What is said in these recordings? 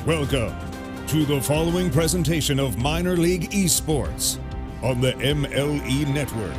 Welcome to the following presentation of Minor League Esports on the MLE Network.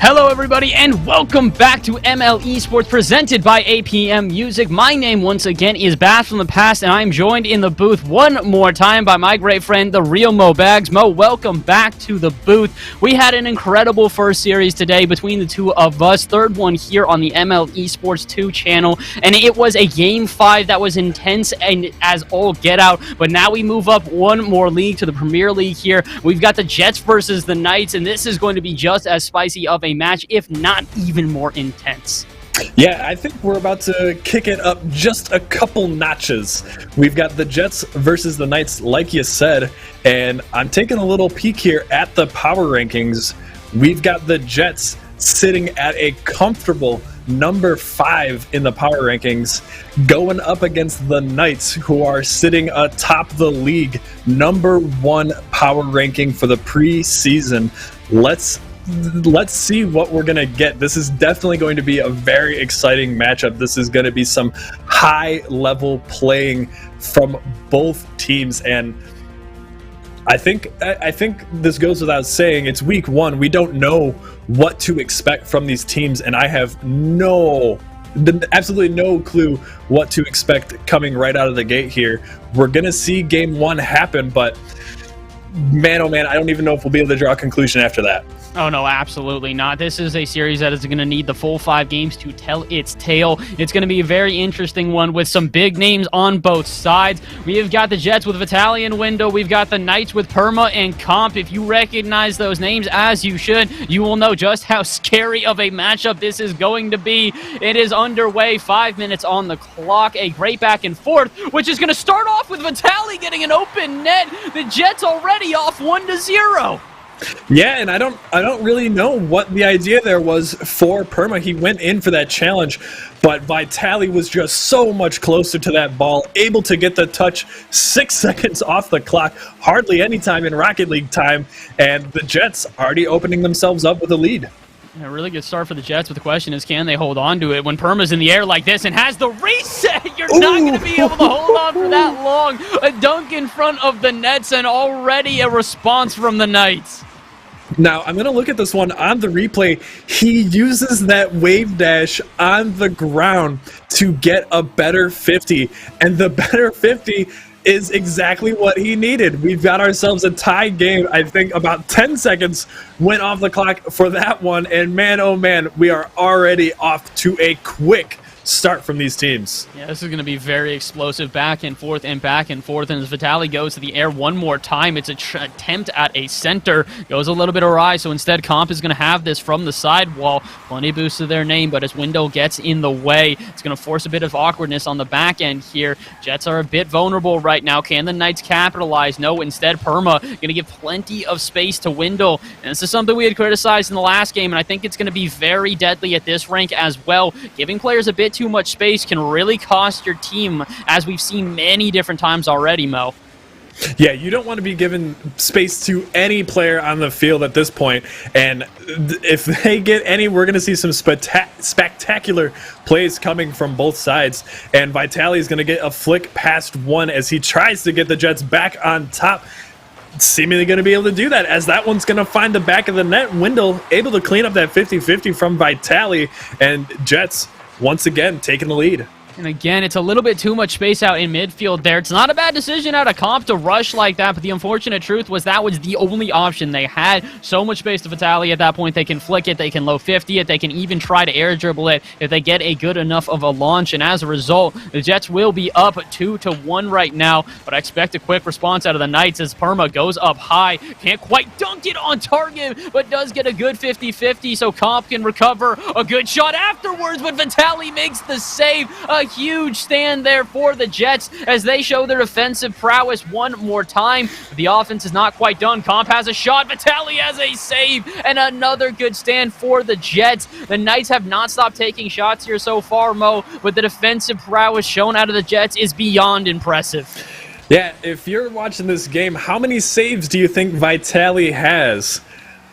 Hello everybody and welcome back to MLE Esports presented by APM Music. My name once again is Bash from the Past and I'm joined in the booth one more time by my great friend, the real Mo Bags. Mo, welcome back to the booth. We had an incredible first series today between the two of us, third one here on the MLE Esports 2 channel, and it was a Game 5 that was intense and as all get out, but now we move up one more league to the Premier League here. We've got the Jets versus the Knights, and this is going to be just as spicy of a match, if not even more intense. Yeah, I think we're about to kick it up just a couple notches. We've got the Jets versus the Knights, like you said, and I'm taking a little peek here at the power rankings. We've got the Jets sitting at a comfortable number 5 in the power rankings, going up against the Knights, who are sitting atop the league, number 1 power ranking for the preseason. Let's see what we're going to get. This is definitely going to be a very exciting matchup. This is going to be some high-level playing from both teams, and I think this goes without saying. It's week 1. We don't know what to expect from these teams, and I have absolutely no clue what to expect coming right out of the gate here. We're going to see Game 1 happen, but man, oh man, I don't even know if we'll be able to draw a conclusion after that. Oh, no, absolutely not. This is a series that is going to need the full 5 games to tell its tale. It's going to be a very interesting one with some big names on both sides. We've got the Jets with Vitaly and Window. We've got the Knights with Perma and Comp. If you recognize those names, as you should, you will know just how scary of a matchup this is going to be. It is underway, 5 minutes on the clock. A great back and forth, which is going to start off with Vitaly getting an open net. The Jets already off 1-0. Yeah, and I don't really know what the idea there was for Perma. He went in for that challenge, but Vitaly was just so much closer to that ball, able to get the touch 6 seconds off the clock, hardly any time in Rocket League time, and the Jets already opening themselves up with a lead. A really good start for the Jets, but the question is, can they hold on to it when Perma's in the air like this and has the reset? You're not going to be able to hold on for that long. A dunk in front of the nets and already a response from the Knights. Now, I'm going to look at this one on the replay. He uses that wave dash on the ground to get a better 50, and the better 50 is exactly what he needed. We've got ourselves a tie game. I think about 10 seconds went off the clock for that one, and man, oh man, we are already off to a quick start from these teams. Yeah, this is going to be very explosive, back and forth and back and forth, and as Vitaly goes to the air one more time, it's an attempt at a center, goes a little bit awry, so instead Comp is going to have this from the sidewall. Plenty of boost to their name, but as Window gets in the way, it's going to force a bit of awkwardness on the back end here. Jets are a bit vulnerable right now. Can the Knights capitalize? No, instead Perma going to give plenty of space to Window, and this is something we had criticized in the last game, and I think it's going to be very deadly at this rank as well. Giving players a bit too much space can really cost your team, as we've seen many different times already, Mo. Yeah, you don't want to be giving space to any player on the field at this point, and if they get any, we're going to see some spectacular plays coming from both sides, and Vitaly is going to get a flick past one as he tries to get the Jets back on top. Seemingly going to be able to do that, as that one's going to find the back of the net. Window able to clean up that 50-50 from Vitaly, and Jets once again taking the lead. And again, it's a little bit too much space out in midfield there. It's not a bad decision out of Comp to rush like that, but the unfortunate truth was that was the only option they had. So much space to Vitaly at that point. They can flick it, they can low 50 it, they can even try to air dribble it if they get a good enough of a launch. And as a result, the Jets will be up 2-1 right now, but I expect a quick response out of the Knights as Perma goes up high. Can't quite dunk it on target, but does get a good 50-50, so Comp can recover a good shot afterwards, but Vitaly makes the save. A huge stand there for the Jets as they show their defensive prowess one more time. The offense is not quite done. Comp has a shot. Vitaly has a save and another good stand for the Jets. The Knights have not stopped taking shots here so far, Mo, but the defensive prowess shown out of the Jets is beyond impressive. Yeah, if you're watching this game, how many saves do you think Vitaly has?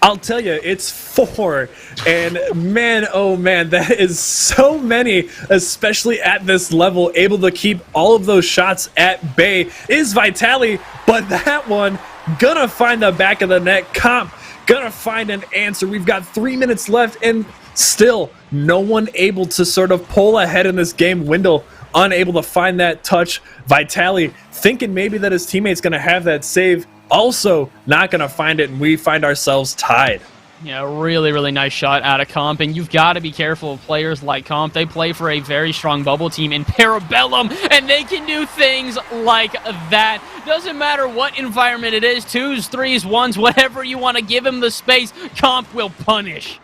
I'll tell you, it's 4, and man, oh man, that is so many, especially at this level, able to keep all of those shots at bay is Vitaly, but that one gonna find the back of the net. Comp gonna find an answer. We've got 3 minutes left, and still no one able to sort of pull ahead in this game. Wendell unable to find that touch. Vitaly thinking maybe that his teammate's gonna have that save, also not going to find it, and we find ourselves tied. Yeah, really, really nice shot out of Comp, and you've got to be careful of players like Comp. They play for a very strong bubble team in Parabellum, and they can do things like that. Doesn't matter what environment it is, 2s, 3s, 1s, whatever you want to give him the space, Comp will punish.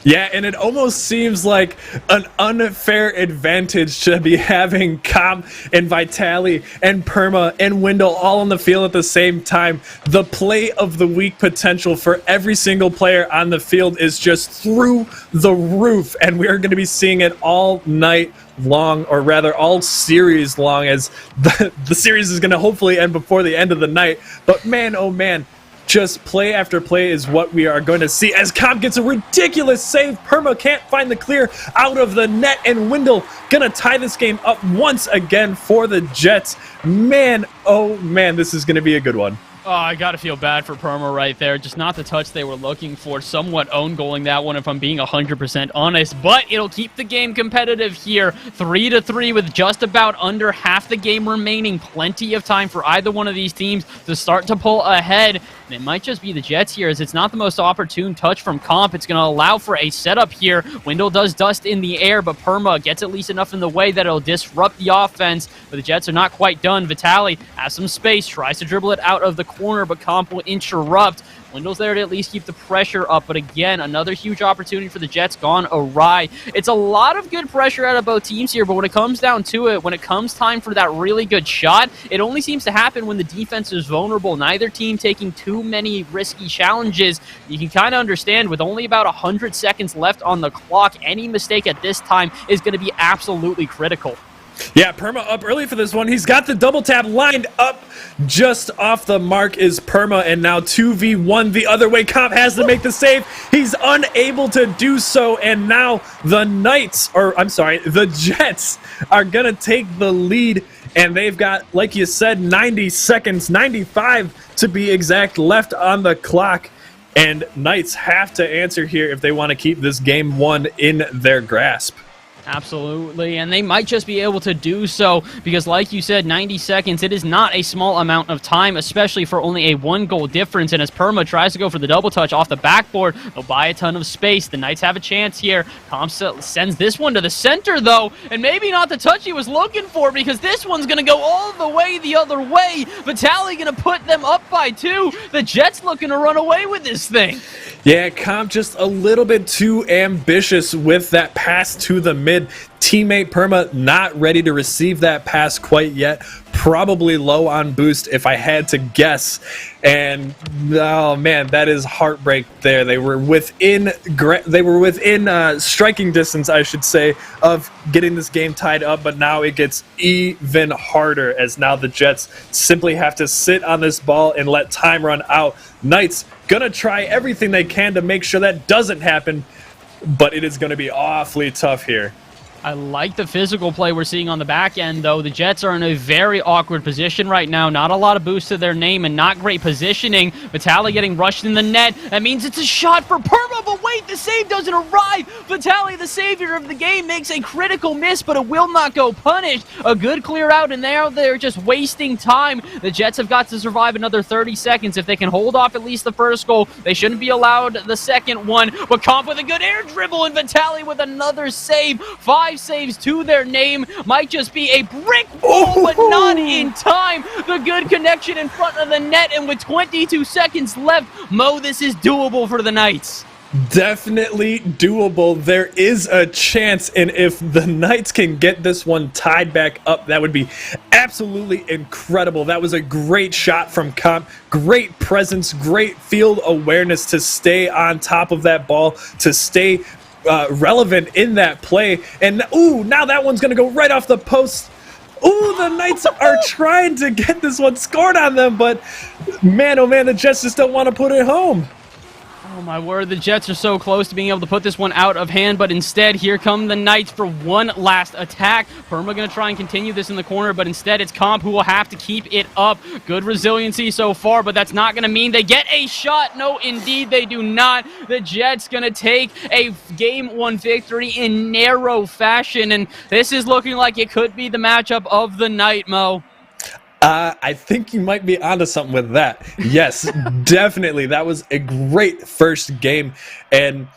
Yeah, and it almost seems like an unfair advantage to be having Comp and Vitaly and Perma and Wendell all on the field at the same time. The play of the week potential for every single player on the field is just through the roof, and we are going to be seeing it all night long, or rather all series long, as the series is going to hopefully end before the end of the night. But man, oh man, just play after play is what we are going to see as Comp gets a ridiculous save. Perma can't find the clear out of the net, and Wendell gonna tie this game up once again for the Jets. Man, oh man, this is gonna be a good one. Oh, I gotta feel bad for Perma right there. Just not the touch they were looking for. Somewhat own goaling that one, if I'm being 100% honest. But it'll keep the game competitive here. 3-3 with just about under half the game remaining. Plenty of time for either one of these teams to start to pull ahead. And it might just be the Jets here, as it's not the most opportune touch from Comp. It's going to allow for a setup here. Wendell does dust in the air, but Perma gets at least enough in the way that it'll disrupt the offense. But the Jets are not quite done. Vitaly has some space, tries to dribble it out of the corner, but Comp will interrupt. Wendell's there to at least keep the pressure up, but again, another huge opportunity for the Jets gone awry. It's a lot of good pressure out of both teams here, but when it comes down to it, when it comes time for that really good shot, it only seems to happen when the defense is vulnerable. Neither team taking too many risky challenges. You can kind of understand, with only about 100 seconds left on the clock, any mistake at this time is going to be absolutely critical. Yeah, Perma up early for this one. He's got the double tap lined up. Just off the mark is Perma, and now 2v1 the other way. Comp has to make the save. He's unable to do so, and now the Jets are going to take the lead, and they've got, like you said, 90 seconds, 95 to be exact, left on the clock. And Knights have to answer here if they want to keep this game one in their grasp. Absolutely, and they might just be able to do so because, like you said, 90 seconds, it is not a small amount of time, especially for only a 1-goal difference. And as Perma tries to go for the double touch off the backboard, they'll buy a ton of space. The Knights have a chance here. Comp sends this one to the center, though, and maybe not the touch he was looking for, because this one's going to go all the way the other way. Vitaly going to put them up by 2. The Jets looking to run away with this thing. Yeah, Comp just a little bit too ambitious with that pass to the mid. Teammate Perma not ready to receive that pass quite yet. Probably low on boost if I had to guess. And oh man, that is heartbreak there. They were within striking distance, I should say, of getting this game tied up, but now it gets even harder as now the Jets simply have to sit on this ball and let time run out. Knights gonna try everything they can to make sure that doesn't happen, but it is gonna be awfully tough here. I like the physical play we're seeing on the back end, though. The Jets are in a very awkward position right now. Not a lot of boost to their name and not great positioning. Vitali getting rushed in the net. That means it's a shot for Perma, but wait, the save doesn't arrive. Vitali, the savior of the game, makes a critical miss, but it will not go punished. A good clear out, and now they're just wasting time. The Jets have got to survive another 30 seconds. If they can hold off at least the first goal, they shouldn't be allowed the second one. But Comp with a good air dribble, and Vitali with another save. 5 saves to their name. Might just be a brick wall, but not in time. The good connection in front of the net, and with 22 seconds left, Mo, this is doable for the Knights. Definitely doable. There is a chance, and if the Knights can get this one tied back up, that would be absolutely incredible. That was a great shot from Comp. Great presence, great field awareness to stay on top of that ball, to stay relevant in that play. And ooh, now that one's gonna go right off the post. Ooh, the Knights are trying to get this one scored on them, but man, oh man, the Jets just don't want to put it home. Oh my word, the Jets are so close to being able to put this one out of hand, but instead, here come the Knights for one last attack. Perma going to try and continue this in the corner, but instead it's Comp who will have to keep it up. Good resiliency so far, but that's not going to mean they get a shot. No, indeed they do not. The Jets going to take a Game 1 victory in narrow fashion, and this is looking like it could be the matchup of the night, Mo. I think you might be onto something with that. Yes, definitely. That was a great first game. And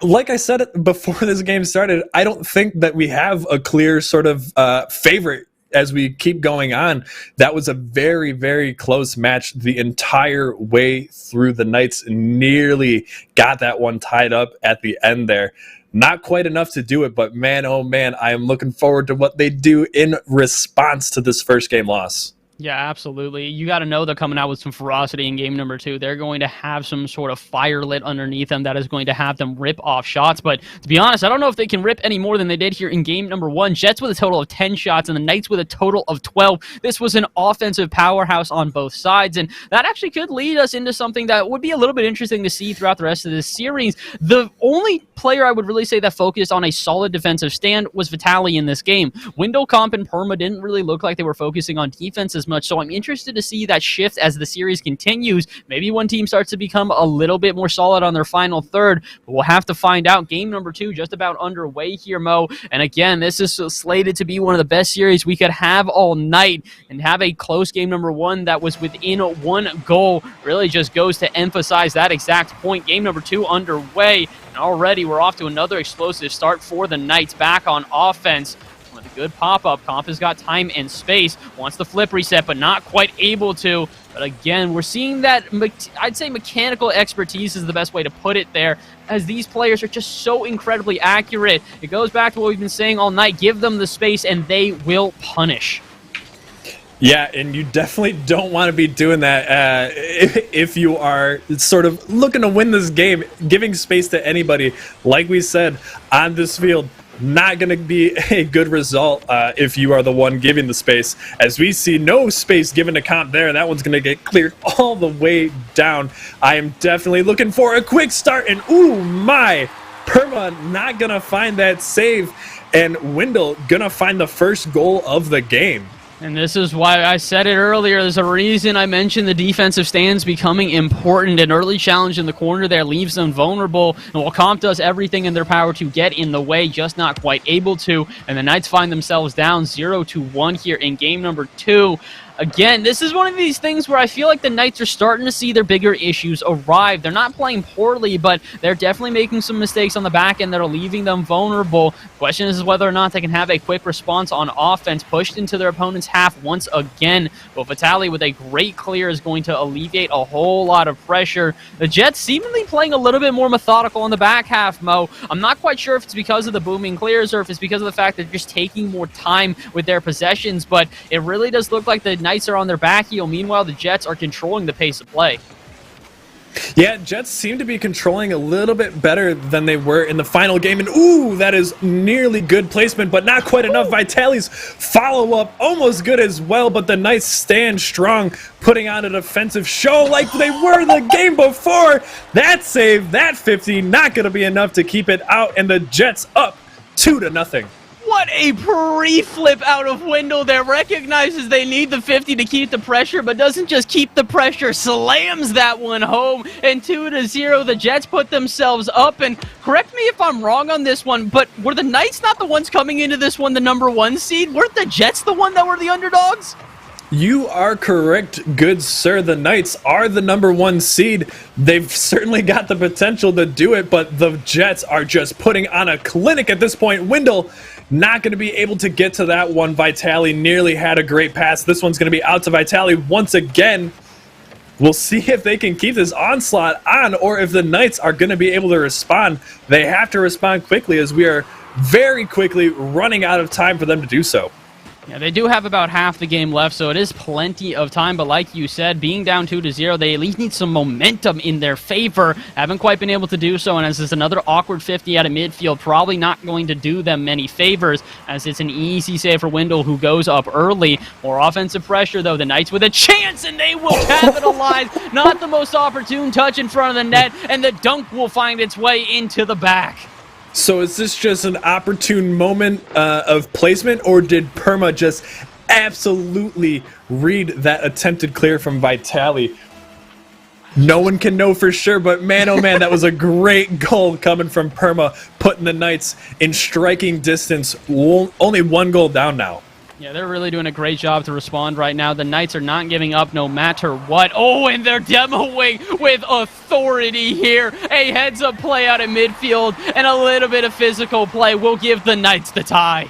like I said before this game started, I don't think that we have a clear sort of favorite as we keep going on. That was a very, very close match the entire way through. The Knights nearly got that one tied up at the end there. Not quite enough to do it, but man, oh man, I am looking forward to what they do in response to this first game loss. Yeah, absolutely. You got to know they're coming out with some ferocity in game number 2. They're going to have some sort of fire lit underneath them that is going to have them rip off shots. But to be honest, I don't know if they can rip any more than they did here in game number 1. Jets with a total of 10 shots and the Knights with a total of 12. This was an offensive powerhouse on both sides, and that actually could lead us into something that would be a little bit interesting to see throughout the rest of this series. The only player I would really say that focused on a solid defensive stand was Vitali in this game. Wendell, Comp, and Perma didn't really look like they were focusing on defense as much, so I'm interested to see that shift as the series continues. Maybe one team starts to become a little bit more solid on their final third, but we'll have to find out. Game number 2 just about underway here, Mo, and again, this is slated to be one of the best series we could have all night, and have a close game number 1 that was within 1 goal really just goes to emphasize that exact point. Game number 2 underway, and already we're off to another explosive start for the Knights back on offense. With a good pop-up, Comp has got time and space, wants the flip reset, but not quite able to. But again, we're seeing that, I'd say mechanical expertise is the best way to put it there, as these players are just so incredibly accurate. It goes back to what we've been saying all night, give them the space and they will punish. Yeah, and you definitely don't want to be doing that if you are sort of looking to win this game. Giving space to anybody, like we said, on this field, not going to be a good result if you are the one giving the space. As we see, no space given to Comp there. That one's going to get cleared all the way down. I am definitely looking for a quick start, and ooh my, Perma not going to find that save, and Wendell going to find the first goal of the game. And this is why I said it earlier. There's a reason I mentioned the defensive stands becoming important. An early challenge in the corner there leaves them vulnerable. And while Comp does everything in their power to get in the way, just not quite able to. And the Knights find themselves down 0-1 here in game number 2. Again, this is one of these things where I feel like the Knights are starting to see their bigger issues arrive. They're not playing poorly, but they're definitely making some mistakes on the back end that are leaving them vulnerable. Question is whether or not they can have a quick response on offense, pushed into their opponent's half once again. But Vitali with a great clear is going to alleviate a whole lot of pressure. The Jets seemingly playing a little bit more methodical in the back half, Mo. I'm not quite sure if it's because of the booming clears or if it's because of the fact that they're just taking more time with their possessions, but it really does look like the Knights are on their back heel. Meanwhile, the Jets are controlling the pace of play. Yeah, Jets seem to be controlling a little bit better than they were in the final game. And ooh, that is nearly good placement, but not quite enough. Vitali's follow-up almost good as well, but the Knights stand strong, putting on a defensive show like they were the game before. That save, that 50, not going to be enough to keep it out, and the Jets up 2-0. What a pre-flip out of Wendell there. Recognizes they need the 50 to keep the pressure, but doesn't just keep the pressure, slams that one home. And 2-0, the Jets put themselves up. And correct me if I'm wrong on this one, but were the Knights not the ones coming into this one the number 1 seed? Weren't the Jets the one that were the underdogs? You are correct, good sir. The Knights are the number 1 seed. They've certainly got the potential to do it, but the Jets are just putting on a clinic at this point. Wendell not going to be able to get to that one. Vitali nearly had a great pass. This one's going to be out to Vitali once again. We'll see if they can keep this onslaught on or if the Knights are going to be able to respond. They have to respond quickly as we are very quickly running out of time for them to do so. Yeah, they do have about half the game left, so it is plenty of time, but like you said, being down 2-0, they at least need some momentum in their favor. Haven't quite been able to do so, and as it's another awkward 50 out of midfield, probably not going to do them many favors, as it's an easy save for Wendell, who goes up early. More offensive pressure, though. The Knights with a chance, and they will capitalize. Not the most opportune touch in front of the net, and the dunk will find its way into the back. So is this just an opportune moment of placement, or did Perma just absolutely read that attempted clear from Vitali? No one can know for sure, but man, oh man, that was a great goal coming from Perma, putting the Knights in striking distance. Only 1 goal down now. Yeah, they're really doing a great job to respond right now. The Knights are not giving up no matter what. Oh, and they're demoing with authority here. A heads-up play out of midfield and a little bit of physical play will give the Knights the tie.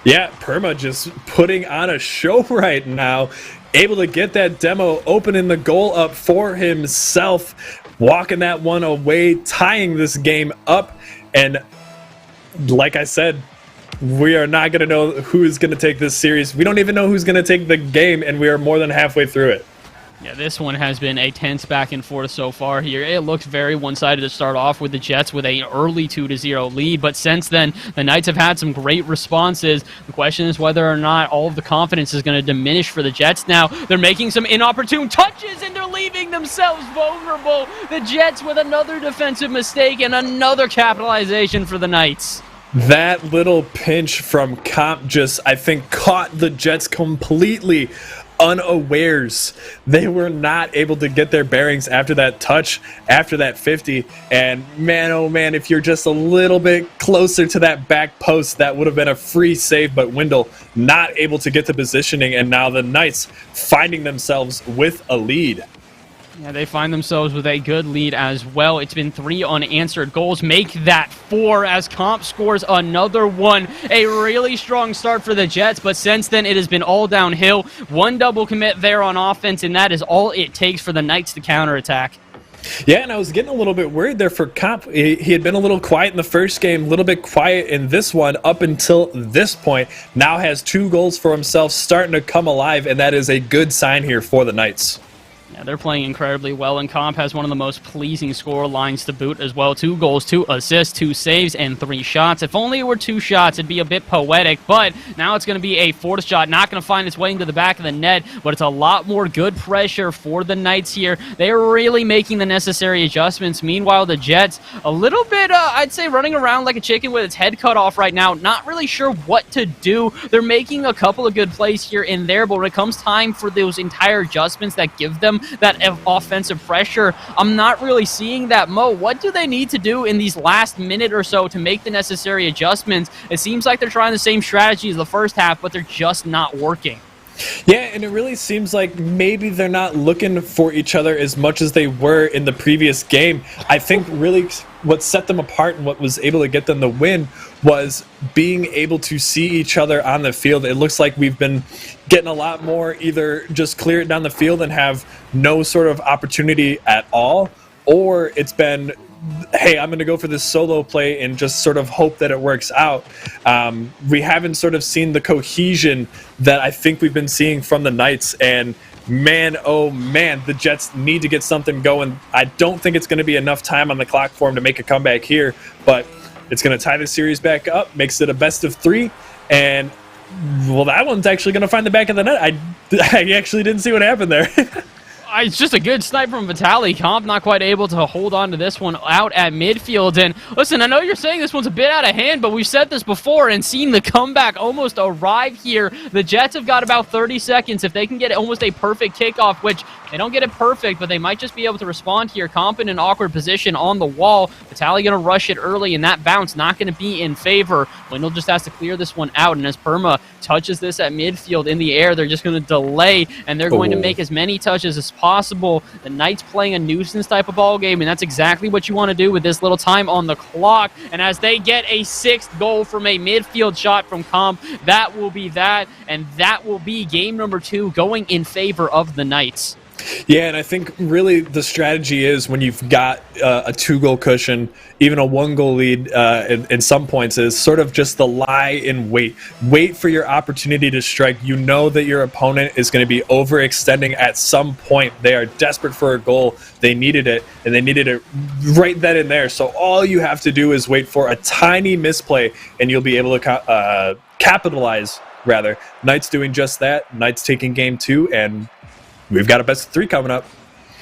Yeah, Perma just putting on a show right now. Able to get that demo, opening the goal up for himself, walking that one away, tying this game up. And like I said, we are not going to know who's going to take this series. We don't even know who's going to take the game, and we are more than halfway through it. Yeah, this one has been a tense back and forth so far here. It looks very one-sided to start off with the Jets with an early 2-0 lead, but since then, the Knights have had some great responses. The question is whether or not all of the confidence is going to diminish for the Jets now. They're making some inopportune touches, and they're leaving themselves vulnerable. The Jets with another defensive mistake and another capitalization for the Knights. That little pinch from Comp just, I think, caught the Jets completely unawares. They were not able to get their bearings after that touch, after that 50. And man, oh man, if you're just a little bit closer to that back post, that would have been a free save, but Wendell not able to get the positioning, and now the Knights finding themselves with a lead. Yeah, they find themselves with a good lead as well. It's been 3 unanswered goals. Make that 4 as Comp scores another one. A really strong start for the Jets, but since then it has been all downhill. 1 double commit there on offense, and that is all it takes for the Knights to counterattack. Yeah, and I was getting a little bit worried there for Comp. He had been a little quiet in the first game, a little bit quiet in this one up until this point. Now has 2 goals for himself, starting to come alive, and that is a good sign here for the Knights. Yeah, they're playing incredibly well, and Comp has one of the most pleasing score lines to boot as well. 2 goals, 2 assists, 2 saves, and 3 shots. If only it were 2 shots, it'd be a bit poetic, but now it's going to be a 4th shot. Not going to find its way into the back of the net, but it's a lot more good pressure for the Knights here. They're really making the necessary adjustments. Meanwhile, the Jets, a little bit, I'd say, running around like a chicken with its head cut off right now. Not really sure what to do. They're making a couple of good plays here and there, but when it comes time for those entire adjustments that give them that offensive pressure, I'm not really seeing that. Mo, what do they need to do in these last minute or so to make the necessary adjustments? It seems like they're trying the same strategy as the first half, but they're just not working. Yeah, and it really seems like maybe they're not looking for each other as much as they were in the previous game. I think really what set them apart and what was able to get them the win was being able to see each other on the field. It looks like we've been getting a lot more either just clear it down the field and have no sort of opportunity at all, or it's been, hey, I'm going to go for this solo play and just sort of hope that it works out. We haven't sort of seen the cohesion that I think we've been seeing from the Knights, and man, oh man, the Jets need to get something going. I don't think it's going to be enough time on the clock for them to make a comeback here, but it's going to tie the series back up, makes it a best of 3, and well, that one's actually going to find the back of the net. I actually didn't see what happened there. It's just a good snipe from Vitaly. Comp not quite able to hold on to this one out at midfield. And listen, I know you're saying this one's a bit out of hand, but we've said this before and seen the comeback almost arrive here. The Jets have got about 30 seconds. If they can get almost a perfect kickoff, which they don't get it perfect, but they might just be able to respond here. Comp in an awkward position on the wall. Vitaly going to rush it early, and that bounce not going to be in favor. Wendell just has to clear this one out, and as Perma touches this at midfield in the air, they're just going to delay, and they're going to make as many touches as possible. The Knights playing a nuisance type of ball game, and that's exactly what you want to do with this little time on the clock. And as they get a 6th goal from a midfield shot from Comp, that will be that, and that will be game number 2 going in favor of the Knights. Yeah, and I think really the strategy is when you've got a 2-goal cushion, even a 1-goal lead in some points, is sort of just the lie in wait. Wait for your opportunity to strike. You know that your opponent is going to be overextending at some point. They are desperate for a goal. They needed it, and they needed it right then and there. So all you have to do is wait for a tiny misplay, and you'll be able to capitalize, rather. Knights doing just that. Knights taking game 2, and we've got a best of 3 coming up.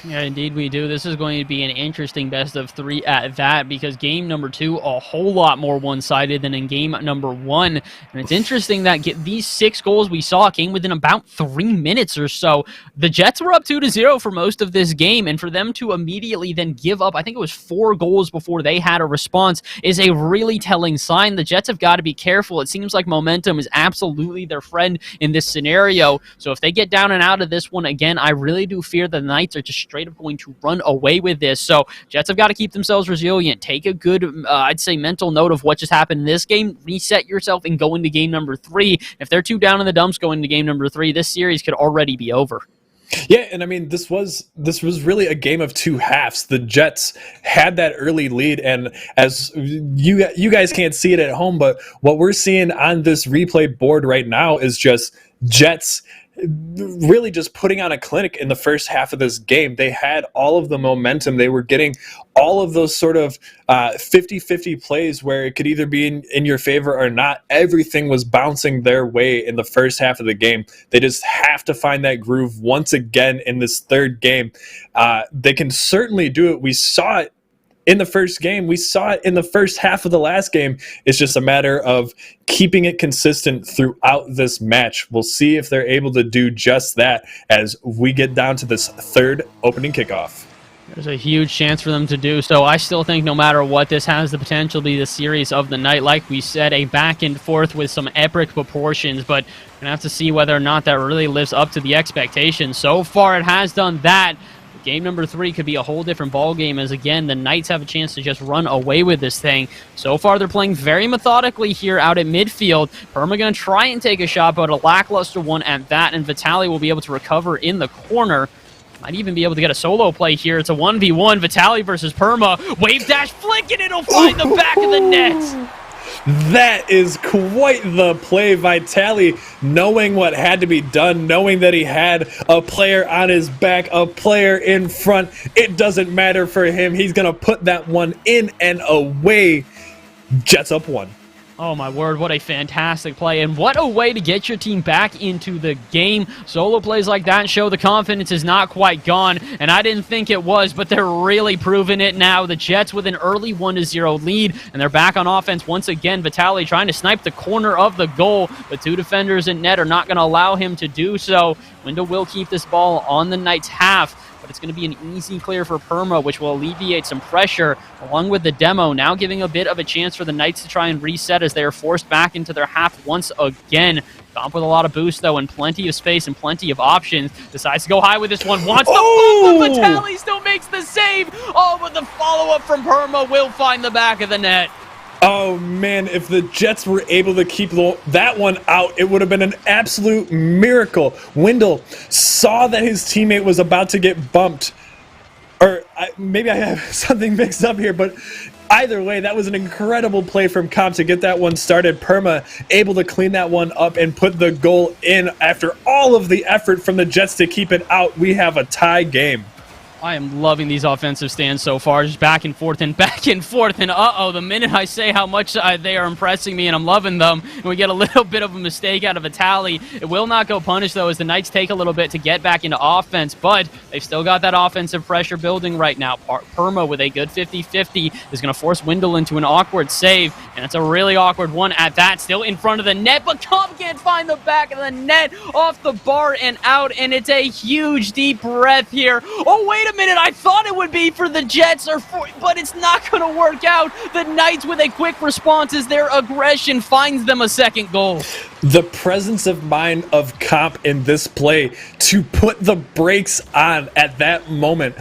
Yeah, indeed we do. This is going to be an interesting best of 3 at that, because game number 2 a whole lot more one-sided than in game number 1. And it's interesting that these 6 goals we saw came within about 3 minutes or so. The Jets were up 2-0 for most of this game, and for them to immediately then give up, I think it was 4 goals before they had a response, is a really telling sign. The Jets have got to be careful. It seems like momentum is absolutely their friend in this scenario. So if they get down and out of this one again, I really do fear the Knights are just straight up going to run away with this. So Jets have got to keep themselves resilient. Take a good, I'd say, mental note of what just happened in this game. Reset yourself and go into game number 3. If they're 2 down in the dumps going into game number 3, this series could already be over. Yeah, and I mean, this was really a game of 2 halves. The Jets had that early lead, and as you guys can't see it at home, but what we're seeing on this replay board right now is just Jets really just putting on a clinic in the first half of this game. They had all of the momentum. They were getting all of those sort of 50-50 plays where it could either be in your favor or not. Everything was bouncing their way in the first half of the game. They just have to find that groove once again in this 3rd game. They can certainly do it. We saw it in the first game. We saw it in the first half of the last game. It's just a matter of keeping it consistent throughout this match. We'll see if they're able to do just that as we get down to this 3rd opening kickoff. There's a huge chance for them to do so. I still think no matter what, this has the potential to be the series of the night. Like we said, a back and forth with some epic proportions, but we're going to have to see whether or not that really lives up to the expectations. So far, it has done that. Game number 3 could be a whole different ball game, as again the Knights have a chance to just run away with this thing. So far they're playing very methodically here out at midfield. Perma going to try and take a shot, but a lackluster one at that, and Vitaly will be able to recover in the corner. Might even be able to get a solo play here. It's a 1v1, Vitaly versus Perma. Wave dash flick, and it'll find the back of the net. That is quite the play. Vitaly knowing what had to be done, knowing that he had a player on his back, a player in front. It doesn't matter for him. He's going to put that one in and away. Jets up 1. Oh my word, what a fantastic play, and what a way to get your team back into the game. Solo plays like that show the confidence is not quite gone, and I didn't think it was, but they're really proving it now. The Jets with an early 1-0 lead, and they're back on offense once again. Vitaly trying to snipe the corner of the goal, but 2 defenders in net are not going to allow him to do so. Wendell will keep this ball on the Knights' half, but it's going to be an easy clear for Perma, which will alleviate some pressure, along with the demo, now giving a bit of a chance for the Knights to try and reset as they are forced back into their half once again. Comp with a lot of boost, though, and plenty of space and plenty of options. Decides to go high with this one. Wants the bump, but Vitaly still makes the save. Oh, but the follow-up from Perma will find the back of the net. Oh, man, if the Jets were able to keep that one out, it would have been an absolute miracle. Wendell saw that his teammate was about to get bumped. Or maybe I have something mixed up here, but either way, that was an incredible play from Comp to get that one started. Perma able to clean that one up and put the goal in after all of the effort from the Jets to keep it out. We have a tie game. I am loving these offensive stands so far, just back and forth, and uh-oh, the minute I say how much they are impressing me and I'm loving them, and we get a little bit of a mistake out of Vitaly. It will not go punished, though, as the Knights take a little bit to get back into offense, but they've still got that offensive pressure building right now. Perma with a good 50-50 is going to force Wendell into an awkward save, and it's a really awkward one at that, still in front of the net, but Comp can't find the back of the net, off the bar and out, and it's a huge deep breath here. Oh, wait a minute, I thought it would be for the Jets, but it's not going to work out. The Knights with a quick response as their aggression finds them a second goal. The presence of mind of Comp in this play to put the brakes on at that moment.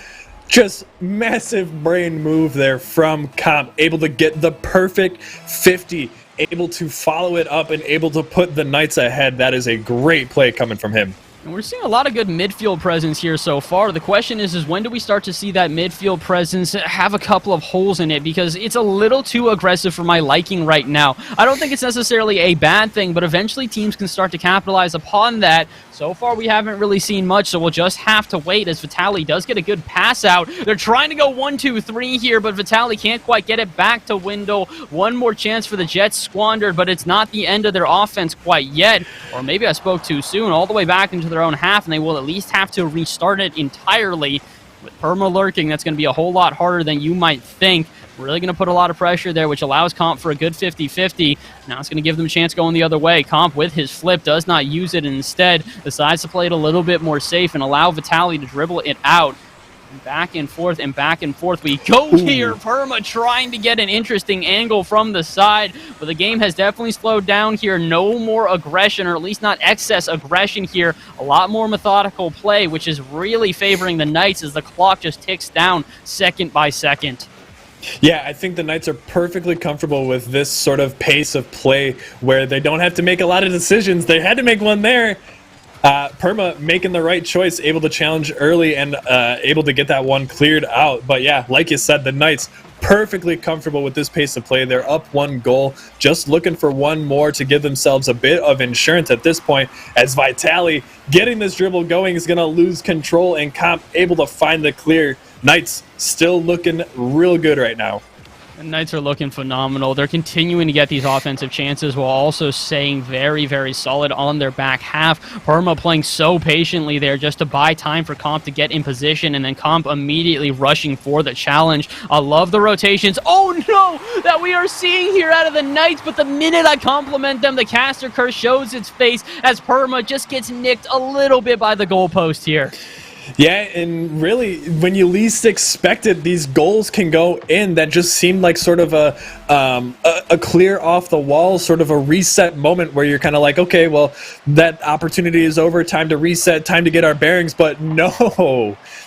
Just massive brain move there from Comp, able to get the perfect 50, able to follow it up and able to put the Knights ahead. That is a great play coming from him. And we're seeing a lot of good midfield presence here so far. The question is when do we start to see that midfield presence have a couple of holes in it? Because it's a little too aggressive for my liking right now. I don't think it's necessarily a bad thing, but eventually teams can start to capitalize upon that. So far, we haven't really seen much, so we'll just have to wait as Vitaly does get a good pass out. They're trying to go 1-2-3 here, but Vitaly can't quite get it back to Wendell. One more chance for the Jets squandered, but it's not the end of their offense quite yet. Or maybe I spoke too soon. All the way back into their own half, and they will at least have to restart it entirely. With Perma lurking, that's going to be a whole lot harder than you might think. Really going to put a lot of pressure there, which allows Comp for a good 50-50. Now it's going to give them a chance going the other way. Comp with his flip does not use it and instead decides to play it a little bit more safe and allow Vitaly to dribble it out. And back and forth we go here. Perma trying to get an interesting angle from the side, but the game has definitely slowed down here. No more aggression, or at least not excess aggression here. A lot more methodical play, which is really favoring the Knights as the clock just ticks down second by second. Yeah, I think the Knights are perfectly comfortable with this sort of pace of play where they don't have to make a lot of decisions. They had to make one there. Perma making the right choice, able to challenge early and able to get that one cleared out. But yeah, like you said, the Knights perfectly comfortable with this pace of play. They're up 1 goal, just looking for one more to give themselves a bit of insurance at this point, as Vitaly getting this dribble going is going to lose control and Comp able to find the clear. Knights still looking real good right now. The Knights are looking phenomenal. They're continuing to get these offensive chances while also staying very, very solid on their back half. Perma playing so patiently there just to buy time for Comp to get in position, and then Comp immediately rushing for the challenge. I love the rotations. Oh no! That we are seeing here out of the Knights, but the minute I compliment them, the caster curse shows its face as Perma just gets nicked a little bit by the goalpost here. Yeah, and really, when you least expect it, these goals can go in. That just seemed like sort of a clear off the wall, sort of a reset moment where you're kind of like, okay, well, that opportunity is over. Time to reset, time to get our bearings. But no,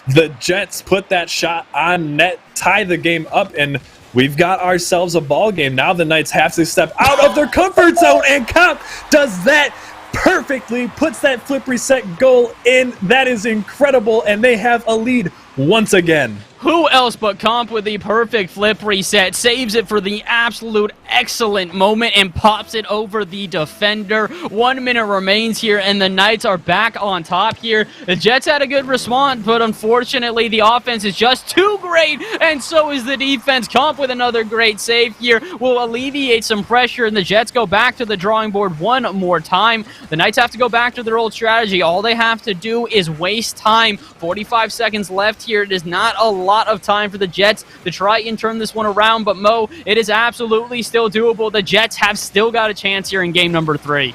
the Jets put that shot on net, tie the game up, and we've got ourselves a ball game. Now the Knights have to step out of their comfort zone, and Comp does that perfectly, puts that flip reset goal in. That is incredible, and they have a lead once again. Who else but Comp with the perfect flip reset, saves it for the absolute excellent moment and pops it over the defender. 1 minute remains here, and the Knights are back on top here. The Jets had a good response, but unfortunately the offense is just too great, and so is the defense. Comp with another great save here will alleviate some pressure, and the Jets go back to the drawing board one more time. The Knights have to go back to their old strategy. All they have to do is waste time. 45 seconds left here. It is not a lot of time for the Jets to try and turn this one around, but Mo, it is absolutely still doable. The Jets have still got a chance here in game number 3.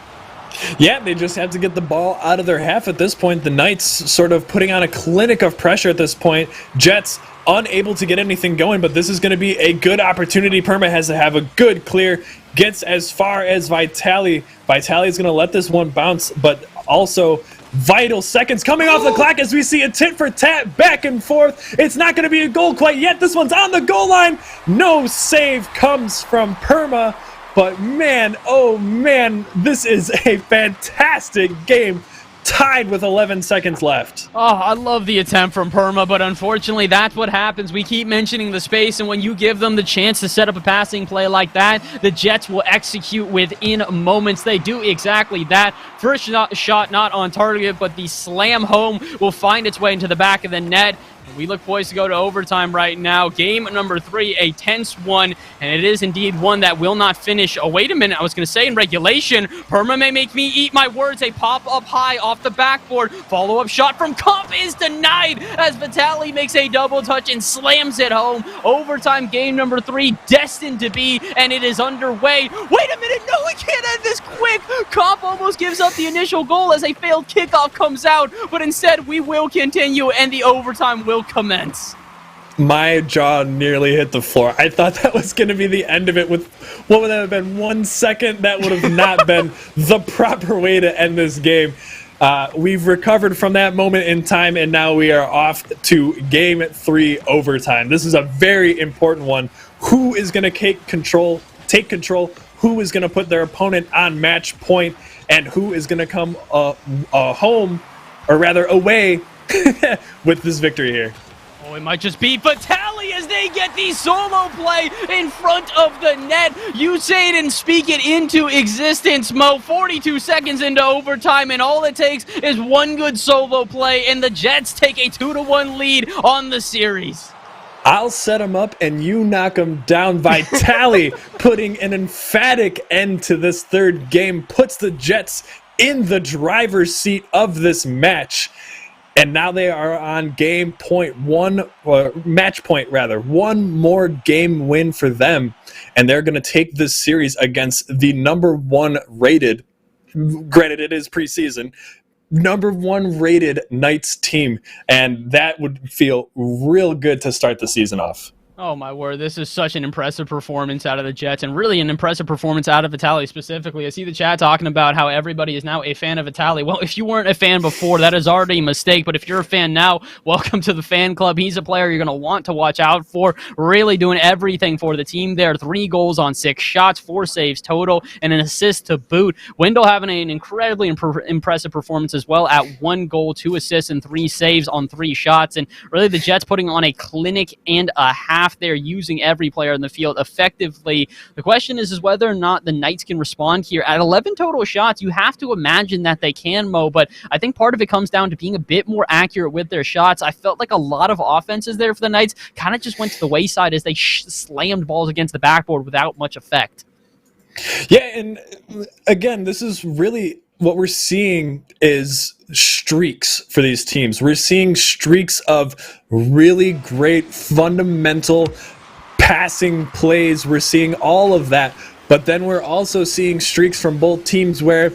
Yeah, they just have to get the ball out of their half at this point. The Knights sort of putting on a clinic of pressure at this point. Jets unable to get anything going, but this is going to be a good opportunity. Perma has to have a good clear, gets as far as Vitaly. Vitaly is going to let this one bounce, but also vital seconds coming off the clock as we see a tit for tat back and forth. It's not going to be a goal quite yet. This one's on the goal line. No save comes from Perma, but man, oh man, this is a fantastic game. Tied with 11 seconds left. Oh, I love the attempt from Perma, but unfortunately that's what happens. We keep mentioning the space, and when you give them the chance to set up a passing play like that, the Jets will execute within moments. They do exactly that. First shot not on target, but the slam home will find its way into the back of the net. We look poised to go to overtime right now. Game number 3, a tense one, and it is indeed one that will not finish. Oh, wait a minute. I was going to say in regulation, Perma may make me eat my words. A pop up high off the backboard. Follow-up shot from Comp is denied as Vitaly makes a double touch and slams it home. Overtime game number 3, destined to be, and it is underway. Wait a minute. No, we can't end this quick. Comp almost gives up the initial goal as a failed kickoff comes out, but instead we will continue and the overtime will commence. My jaw nearly hit the floor. I thought that was going to be the end of it with, what would that have been, 1 second? That would have not been the proper way to end this game. We've recovered from that moment in time, and now we are off to game 3 overtime. This is a very important one. Who is going to take control? Who is going to put their opponent on match point? And who is going to come home, or rather away, with this victory here? Oh, it might just be Vitaly as they get the solo play in front of the net. You say it and speak it into existence, Mo. 42 seconds into overtime, and all it takes is one good solo play, and the Jets take a 2-1 lead on the series. I'll set him up and you knock him down. Vitaly putting an emphatic end to this third game, puts the Jets in the driver's seat of this match. And now they are on match point rather. One more game win for them. And they're going to take this series against the number 1 rated, granted it is preseason, number 1 rated Knights team. And that would feel real good to start the season off. Oh, my word. This is such an impressive performance out of the Jets, and really an impressive performance out of Vitaly specifically. I see the chat talking about how everybody is now a fan of Vitaly. Well, if you weren't a fan before, that is already a mistake, but if you're a fan now, welcome to the fan club. He's a player you're going to want to watch out for, really doing everything for the team there. 3 goals on 6 shots, 4 saves total, and an assist to boot. Wendell having an incredibly impressive performance as well at 1 goal, 2 assists, and 3 saves on 3 shots, and really the Jets putting on a clinic and a half. They're using every player in the field effectively. The question is whether or not the Knights can respond here. At 11 total shots, you have to imagine that they can, Mo, but I think part of it comes down to being a bit more accurate with their shots. I felt like a lot of offenses there for the Knights kind of just went to the wayside as they slammed balls against the backboard without much effect. Yeah, and again, this is really what we're seeing is streaks for these teams. We're seeing streaks of really great fundamental passing plays. We're seeing all of that. But then we're also seeing streaks from both teams where,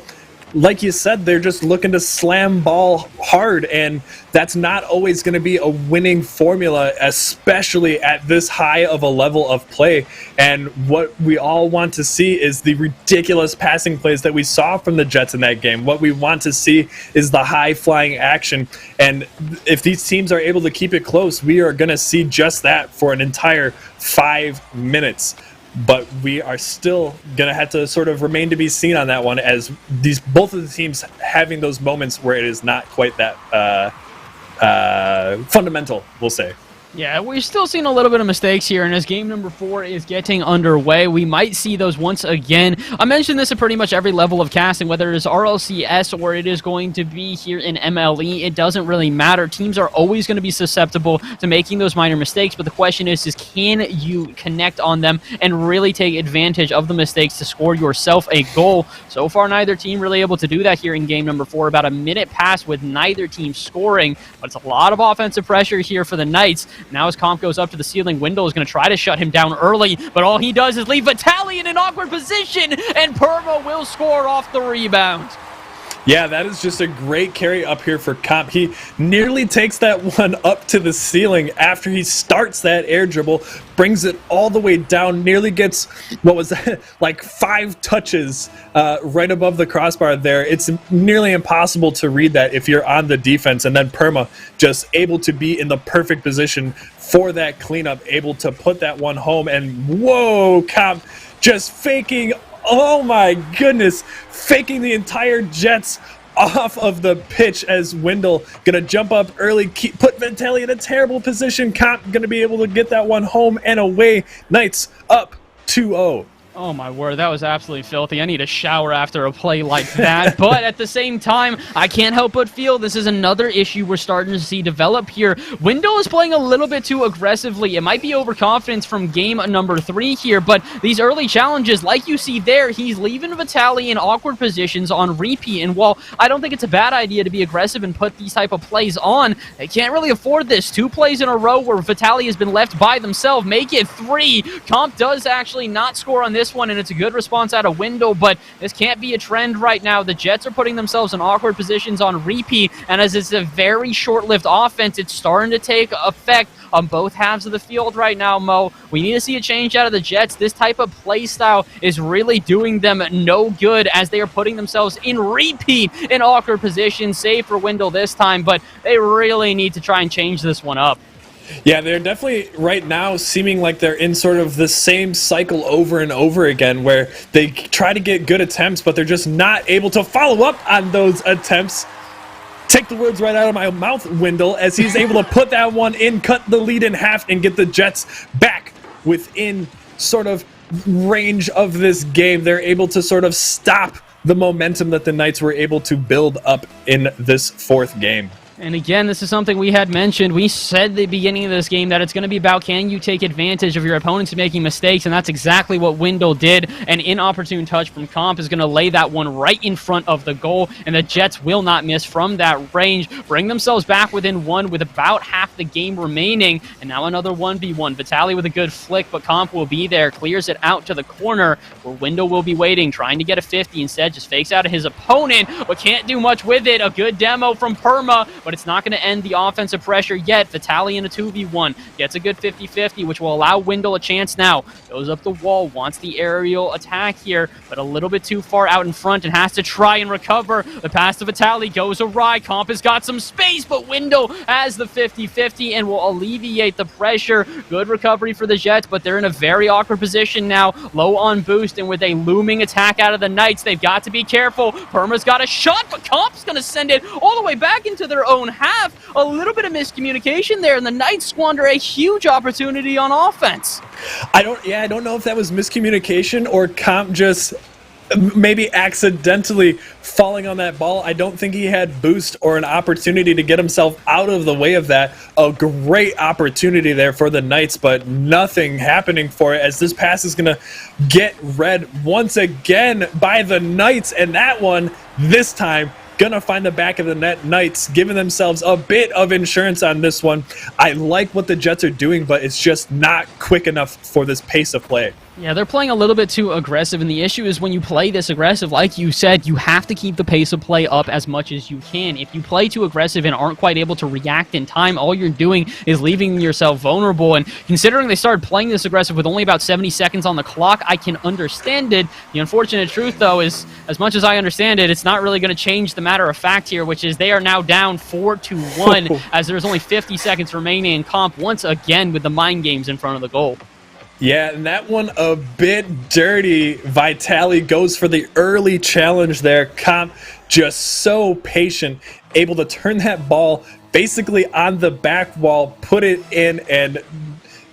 like you said, they're just looking to slam ball hard, and that's not always going to be a winning formula, especially at this high of a level of play. And what we all want to see is the ridiculous passing plays that we saw from the Jets in that game. What we want to see is the high-flying action, and if these teams are able to keep it close, we are going to see just that for an entire 5 minutes. But we are still going to have to sort of remain to be seen on that one, as both of the teams having those moments where it is not quite that fundamental, we'll say. Yeah, we're still seeing a little bit of mistakes here, and as game number 4 is getting underway, we might see those once again. I mentioned this at pretty much every level of casting, whether it is RLCS or it is going to be here in MLE, it doesn't really matter. Teams are always going to be susceptible to making those minor mistakes, but the question is can you connect on them and really take advantage of the mistakes to score yourself a goal? So far, neither team really able to do that here in game number 4. About a minute passed with neither team scoring, but it's a lot of offensive pressure here for the Knights. Now as Comp goes up to the ceiling, Wendell is going to try to shut him down early, but all he does is leave Vitaly in an awkward position, and Perma will score off the rebound. Yeah, that is just a great carry up here for Comp. He nearly takes that one up to the ceiling after he starts that air dribble, brings it all the way down, nearly gets, what was that, like 5 touches right above the crossbar there. It's nearly impossible to read that if you're on the defense, and then Perma just able to be in the perfect position for that cleanup, able to put that one home, and whoa, Comp just faking, oh my goodness, faking the entire Jets off of the pitch as Wendell gonna jump up early, put Vitaly in a terrible position. Comp gonna be able to get that one home and away. Knights up 2-0. Oh my word, that was absolutely filthy. I need a shower after a play like that. But at the same time, I can't help but feel this is another issue we're starting to see develop here. Wendell is playing a little bit too aggressively. It might be overconfidence from game number 3 here, but these early challenges, like you see there, he's leaving Vitaly in awkward positions on repeat. And while I don't think it's a bad idea to be aggressive and put these type of plays on, they can't really afford this. 2 plays in a row where Vitaly has been left by themselves. Make it 3. Comp does actually not score on this one, and it's a good response out of Wendell, but this can't be a trend right now. The Jets are putting themselves in awkward positions on repeat, and as it's a very short-lived offense, it's starting to take effect on both halves of the field right now, Mo. We need to see a change out of the Jets. This type of play style is really doing them no good as they are putting themselves in repeat in awkward positions, save for Wendell this time, but they really need to try and change this one up. Yeah, they're definitely right now seeming like they're in sort of the same cycle over and over again where they try to get good attempts, but they're just not able to follow up on those attempts. Take the words right out of my mouth, Wendell, as he's able to put that one in, cut the lead in half, and get the Jets back within sort of range of this game. They're able to sort of stop the momentum that the Knights were able to build up in this 4th game. And again, this is something we had mentioned. We said at the beginning of this game that it's going to be about can you take advantage of your opponents making mistakes, and that's exactly what Wendell did. An inopportune touch from Comp is going to lay that one right in front of the goal, and the Jets will not miss from that range. Bring themselves back within 1 with about half the game remaining, and now another 1v1. Vitaly with a good flick, but Comp will be there, clears it out to the corner, where Wendell will be waiting, trying to get a 50. Instead, just fakes out of his opponent, but can't do much with it. A good demo from Perma, but it's not going to end the offensive pressure yet. Vitaly in a 2v1 gets a good 50-50, which will allow Wendell a chance now. Goes up the wall, wants the aerial attack here, but a little bit too far out in front and has to try and recover. The pass to Vitaly goes awry. Comp has got some space, but Wendell has the 50-50 and will alleviate the pressure. Good recovery for the Jets, but they're in a very awkward position now. Low on boost, and with a looming attack out of the Knights, they've got to be careful. Perma's got a shot, but Comp's going to send it all the way back into their own half. A little bit of miscommunication there, and the Knights squander a huge opportunity on offense. I don't know if that was miscommunication or Comp just maybe accidentally falling on that ball. I don't think he had boost or an opportunity to get himself out of the way of that. A great opportunity there for the Knights, but nothing happening for it as this pass is going to get read once again by the Knights, and that one, this time, gonna find the back of the net. Knights giving themselves a bit of insurance on this one. I like what the Jets are doing, but it's just not quick enough for this pace of play. Yeah, they're playing a little bit too aggressive, and the issue is when you play this aggressive, like you said, you have to keep the pace of play up as much as you can. If you play too aggressive and aren't quite able to react in time, all you're doing is leaving yourself vulnerable, and considering they started playing this aggressive with only about 70 seconds on the clock, I can understand it. The unfortunate truth, though, is as much as I understand it, it's not really going to change the matter of fact here, which is they are now down 4-1 as there's only 50 seconds remaining in Comp once again with the mind games in front of the goal. Yeah, and that one a bit dirty. Vitaly goes for the early challenge there. Comp just so patient, able to turn that ball basically on the back wall, put it in, and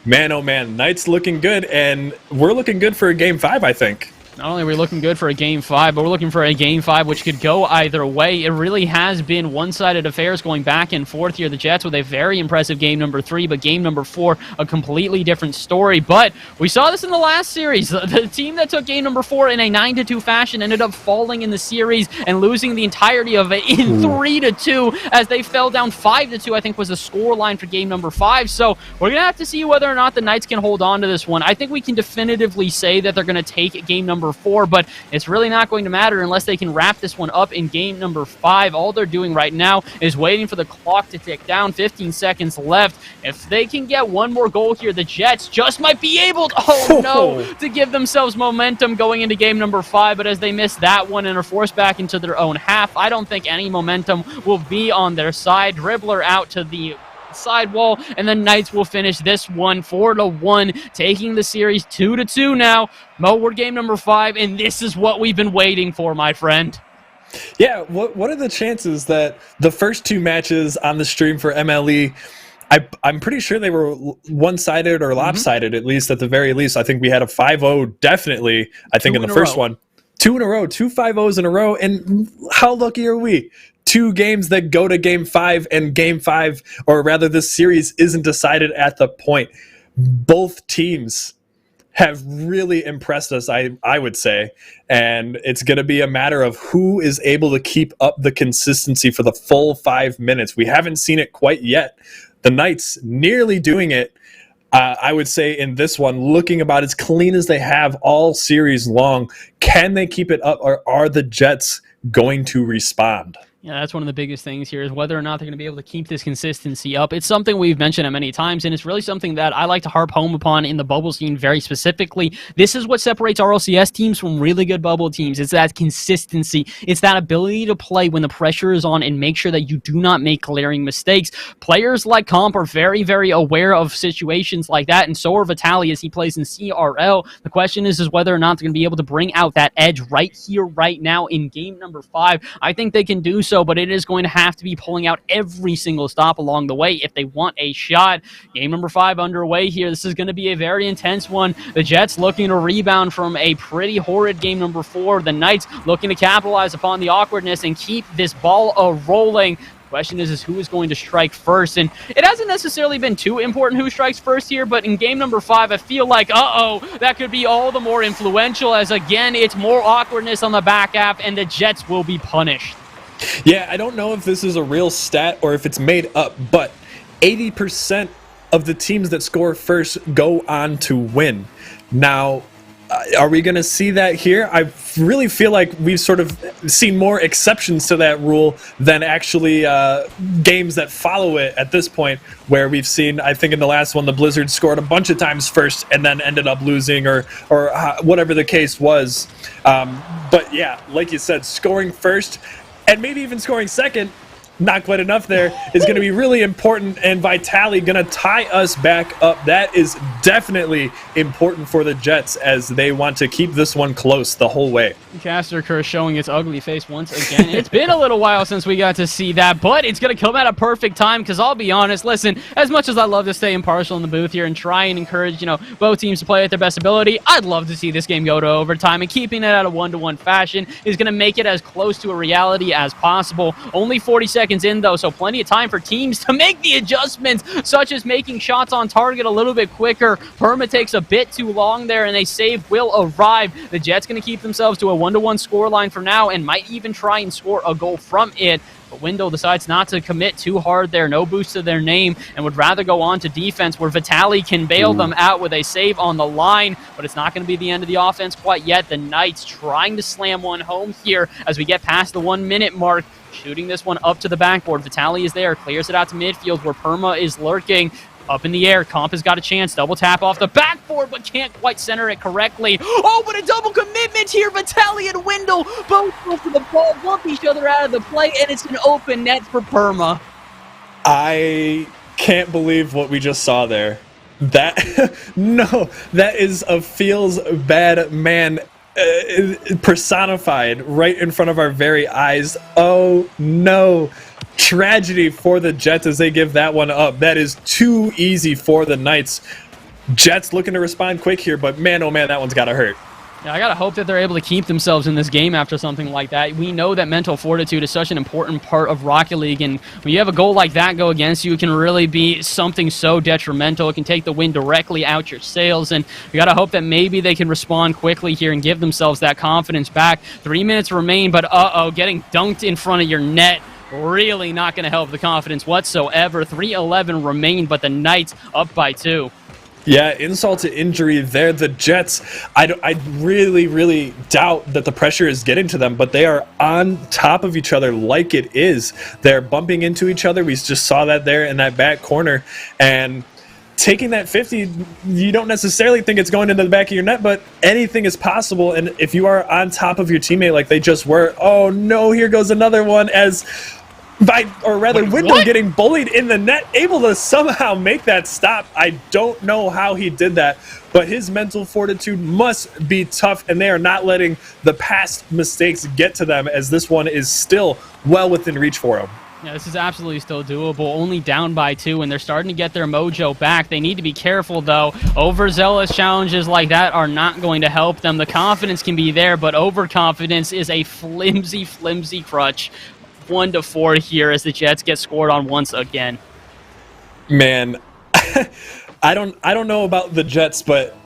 man, oh man, Knights looking good, and we're looking good for a Game 5, I think. Not only are we looking good for a Game 5, but we're looking for a Game 5 which could go either way. It really has been one-sided affairs going back and forth here. The Jets with a very impressive Game number 3, but Game number 4, a completely different story. But we saw this in the last series. The team that took Game number 4 in a 9-2 fashion ended up falling in the series and losing the entirety of it in 3-2 as they fell down 5-2, I think was the score line for Game number 5. So we're going to have to see whether or not the Knights can hold on to this one. I think we can definitively say that they're going to take Game number 4, but it's really not going to matter unless they can wrap this one up in Game number 5. All they're doing right now is waiting for the clock to tick down. 15 seconds left. If they can get one more goal here, the Jets just might be able to, to give themselves momentum going into Game number 5, but as they miss that one and are forced back into their own half, I don't think any momentum will be on their side. Dribbler out to the sidewall, and the Knights will finish this one 4-1, taking the series 2-2 now. Mo, we're Game number 5, and this is what we've been waiting for, my friend. Yeah, what are the chances that the first 2 matches on the stream for MLE I'm pretty sure they were one-sided or lopsided, at least at the very least. I think we had a 5-0 definitely, I think, in the first one. 2 in a row, 2 5-0s in a row. And how lucky are we? 2 games that go to game 5, and game 5, or rather this series, isn't decided at the point. Both teams have really impressed us, I would say. And it's going to be a matter of who is able to keep up the consistency for the full 5 minutes. We haven't seen it quite yet. The Knights nearly doing it, I would say, in this one, looking about as clean as they have all series long. Can they keep it up, or are the Jets going to respond? Yeah, that's one of the biggest things here, is whether or not they're going to be able to keep this consistency up. It's something we've mentioned it many times, and it's really something that I like to harp home upon in the bubble scene very specifically. This is what separates RLCS teams from really good bubble teams. It's that consistency. It's that ability to play when the pressure is on and make sure that you do not make glaring mistakes. Players like Comp are very, very aware of situations like that, and so are Vitaly as he plays in CRL. The question is whether or not they're going to be able to bring out that edge right here, right now in game number 5. I think they can do so, but it is going to have to be pulling out every single stop along the way if they want a shot. Game number 5 underway here. This is going to be a very intense one. The Jets looking to rebound from a pretty horrid game number 4. The Knights looking to capitalize upon the awkwardness and keep this ball rolling. Question is who is going to strike first, and it hasn't necessarily been too important who strikes first here, but in game number 5, I feel like, that could be all the more influential, as again, it's more awkwardness on the back half, and the Jets will be punished. Yeah, I don't know if this is a real stat or if it's made up, but 80% of the teams that score first go on to win. Now, are we going to see that here? I really feel like we've sort of seen more exceptions to that rule than actually games that follow it at this point, where we've seen, I think in the last one, the Blizzard scored a bunch of times first and then ended up losing, or whatever the case was. But yeah, like you said, scoring first and maybe even scoring second, not quite enough there, is going to be really important, and Vitaly going to tie us back up. That is definitely important for the Jets, as they want to keep this one close the whole way. Caster Curse showing its ugly face once again. It's been a little while since we got to see that, but it's going to come at a perfect time, because I'll be honest, listen, as much as I love to stay impartial in the booth here and try and encourage, both teams to play at their best ability, I'd love to see this game go to overtime, and keeping it at a 1-to-1 fashion is going to make it as close to a reality as possible. Only 40 seconds in, though, so plenty of time for teams to make the adjustments, such as making shots on target a little bit quicker. Perma takes a bit too long there, and a save will arrive. The Jets going to keep themselves to a 1-to-1 scoreline for now, and might even try and score a goal from it. But Wendell decides not to commit too hard there. No boost to their name, and would rather go on to defense, where Vitaly can bail them out with a save on the line. But it's not going to be the end of the offense quite yet. The Knights trying to slam one home here as we get past the 1-minute mark. Shooting this one up to the backboard. Vitaly is there, clears it out to midfield where Perma is lurking. Up in the air, Comp has got a chance. Double tap off the backboard, but can't quite center it correctly. Oh, but a double commitment here. Vitaly and Wendell both go for the ball, bump each other out of the play, and it's an open net for Perma. I can't believe what we just saw there. That is a feels bad man personified right in front of our very eyes. Oh no. Tragedy for the Jets as they give that one up. That is too easy for the Knights. Jets looking to respond quick here, but man, oh man, that one's gotta hurt. Yeah, I gotta hope that they're able to keep themselves in this game after something like that. We know that mental fortitude is such an important part of Rocket League, and when you have a goal like that go against you, it can really be something so detrimental. It can take the wind directly out your sails, and we gotta hope that maybe they can respond quickly here and give themselves that confidence back. 3 minutes remain, but getting dunked in front of your net, really not going to help the confidence whatsoever. 3:11 remain, but the Knights up by 2. Yeah, insult to injury there. The Jets, I really doubt that the pressure is getting to them, but they are on top of each other like it is. They're bumping into each other. We just saw that there in that back corner. And taking that 50, you don't necessarily think it's going into the back of your net, but anything is possible. And if you are on top of your teammate like they just were, oh no, here goes another one, as Wendell getting bullied in the net, able to somehow make that stop. I don't know how he did that, but his mental fortitude must be tough, and they are not letting the past mistakes get to them, as this one is still well within reach for him. Yeah, this is absolutely still doable. Only down by 2, and they're starting to get their mojo back. They need to be careful, though. Overzealous challenges like that are not going to help them. The confidence can be there, but overconfidence is a flimsy, flimsy crutch. 1-4 here as the Jets get scored on once again. Man, I don't know about the Jets, but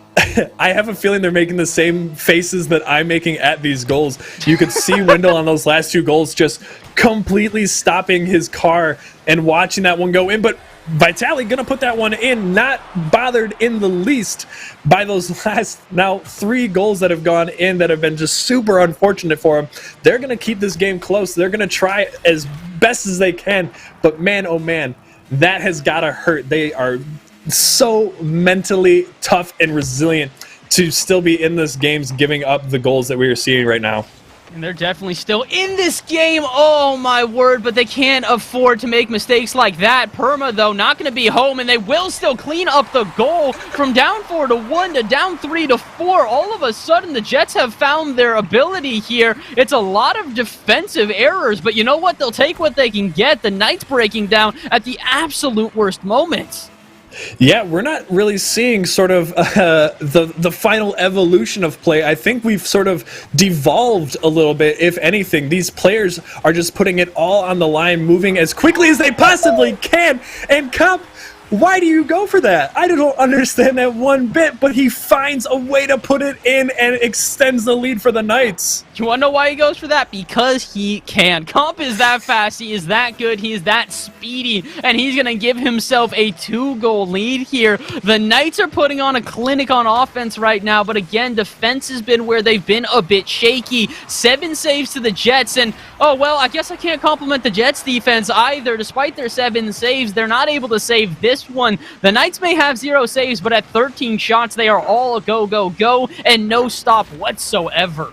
I have a feeling they're making the same faces that I'm making at these goals. You could see Wendell on those last 2 goals just completely stopping his car and watching that one go in. But Vitali gonna put that one in, not bothered in the least by those last now 3 goals that have gone in that have been just super unfortunate for him. They're gonna keep this game close. They're gonna try as best as they can. But man, oh man, that has gotta hurt. They are so mentally tough and resilient to still be in this games, giving up the goals that we are seeing right now. And they're definitely still in this game, oh my word, but they can't afford to make mistakes like that. Perma, though, not going to be home, and they will still clean up the goal from down 4-1 to down 3-4. All of a sudden, the Jets have found their ability here. It's a lot of defensive errors, but you know what? They'll take what they can get. The Knights breaking down at the absolute worst moments. Yeah, we're not really seeing sort of the final evolution of play. I think we've sort of devolved a little bit, if anything. These players are just putting it all on the line, moving as quickly as they possibly can. And Cup, why do you go for that? I don't understand that one bit, but he finds a way to put it in and extends the lead for the Knights. You want to know why he goes for that? Because he can. Comp is that fast, he is that good, he is that speedy, and he's going to give himself a 2-goal lead here. The Knights are putting on a clinic on offense right now, but again, defense has been where they've been a bit shaky. 7 saves to the Jets, and oh well, I guess I can't compliment the Jets defense either. Despite their 7 saves, they're not able to save this one. The Knights may have 0 saves, but at 13 shots, they are all a go, go, go, and no stop whatsoever.